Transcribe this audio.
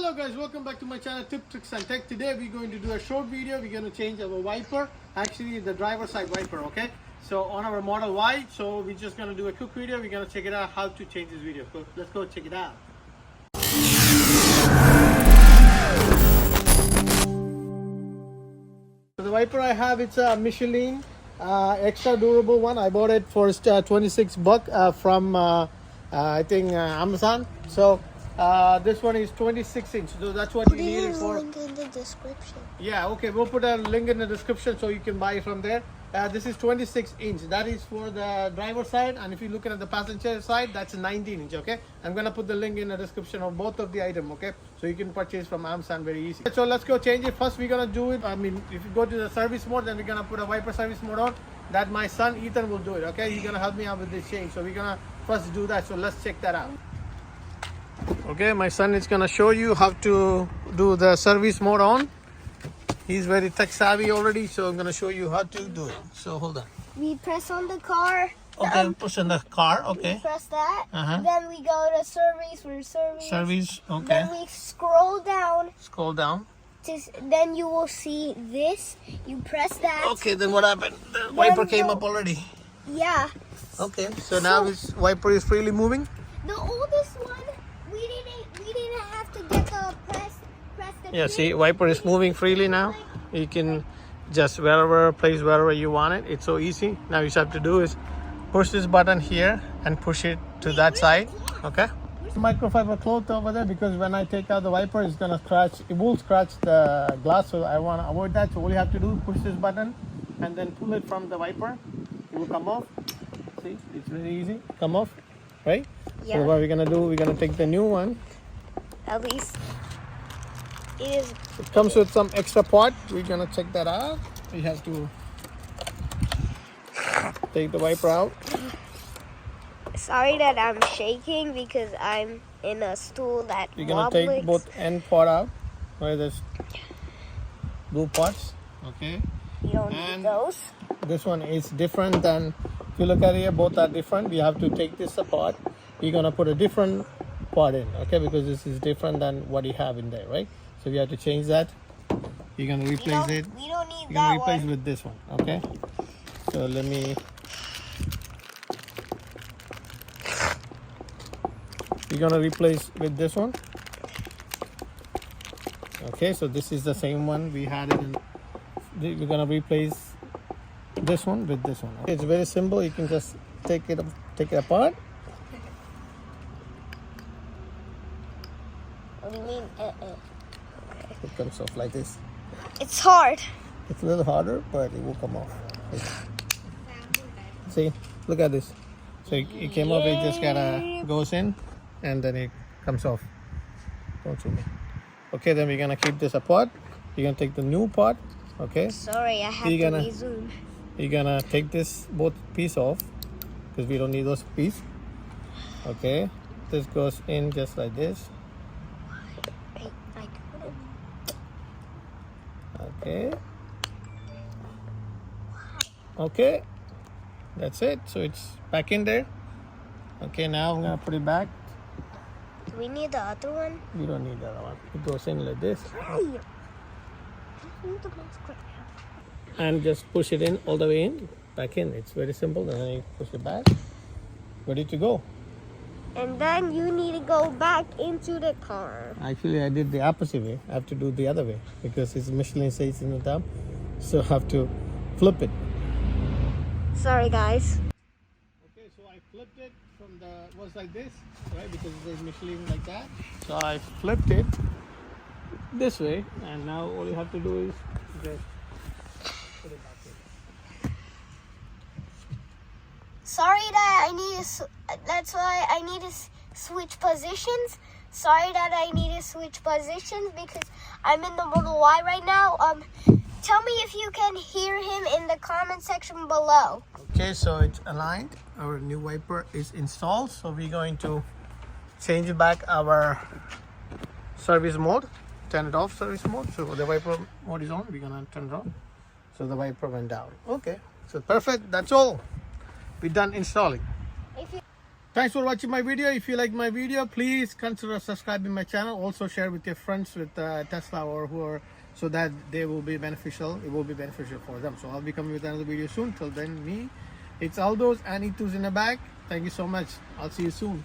Hello guys, welcome back to my channel Tip Tricks and Tech. Today we're going to do a short video. We're going to change our wiper, actually the driver side wiper, okay? So on our Model Y, so we're just going to do a quick video. We're going to check it out how to change this video. So let's go check it out. So the wiper I have, it's a Michelin extra durable one. I bought it for $26 from I think Amazon. So this one is 26 inch, so that's what you need it for. Link in the description. Yeah, okay, we'll put a link in the description so you can buy it from there. This is 26 inch, that is for the driver side, and if you're looking at the passenger side, that's 19 inch. Okay, I'm gonna put the link in the description of both of the item, okay, so you can purchase from Amazon very easy. So let's go change it. First we're gonna do it, if you go to the service mode, then we're gonna put a wiper service mode on. That my son Ethan will do it. Okay, he's gonna help me out with this change, so we're gonna first do that. So let's check that out. Okay, my son is gonna show you how to do the service mode on. He's very tech savvy already, so I'm gonna show you how to do it. So hold on. We press on the car. Okay, push on the car. Okay. We press that. Uh-huh. Then we go to service. We're service. Service. Okay. Then we scroll down. Scroll down. Then you will see this. You press that. Okay, then what happened? The wiper came up already. Yeah. Okay, so now his wiper is freely moving. The oldest one, we didn't have to get the press the. Yeah, see, wiper is moving freely now. You can just place wherever you want it. It's so easy. Now you have to do is push this button here and push it to that side. Okay. Microfiber cloth over there, because when I take out the wiper, it's gonna scratch. It will scratch the glass, so I want to avoid that. So all you have to do is push this button and then pull it from the wiper. It will come off. See, it's very easy. Come off, right? Yeah. So what we're gonna do? We're gonna take the new one. At least it is. It comes with some extra part. We're gonna check that out. We have to take the wiper out. Sorry that I'm shaking because I'm in a stool that We're gonna take both end part out. Right, there's blue parts. Okay. You don't And need those. This one is different than. If you look at here, both are different. We have to take this apart. We're gonna put a different part in. Okay, because this is different than what you have in there, right? So we have to change that. You're gonna replace it. We don't need You're that gonna replace one. with this one. Okay. So let me. You're gonna replace with this one. Okay, so this is the same one we had it in. We're gonna replace this one with this one. It's very simple. You can just take it apart. What do you mean? It comes off like this. It's hard. It's a little harder, but it will come off. See, look at this. So it came off. It just goes in, and then it comes off. Don't see me. Okay, then we're gonna keep this apart. You're gonna take the new part. Okay. Sorry, I have to resume. You're gonna take this both piece off because we don't need those piece. Okay, this goes in just like this. Okay. Okay, that's it. So it's back in there. Okay, now I'm gonna put it back. Do we need the other one? You don't need the other one. It goes in like this. And just push it in all the way in, back in. It's very simple. And then you push it back. Ready to go. And then you need to go back into the car. Actually, I did the opposite way. I have to do the other way because it's Michelin says in the top. So I have to flip it. Sorry, guys. Okay, so I flipped it from the, was like this, right? Because it says Michelin like that. So I flipped it this way, and now all you have to do is just put it back in. Sorry that I need to. That's why I need to switch positions. Sorry that I need to switch positions because I'm in the Model Y right now. Tell me if you can hear him in the comment section below. Okay, so it's aligned. Our new wiper is installed. So we're going to change back our service mode. Turn it off, service mode. So the wiper mode is on. We're gonna turn it on. So the wiper went down. Okay, so perfect. That's all. We're done installing. Thanks for watching my video. If you like my video, please consider subscribing my channel. Also share with your friends with Tesla or who are, so that they will be beneficial. It will be beneficial for them. So I'll be coming with another video soon. Till then, it's Aldo's and Itu's in the back. Thank you so much. I'll see you soon.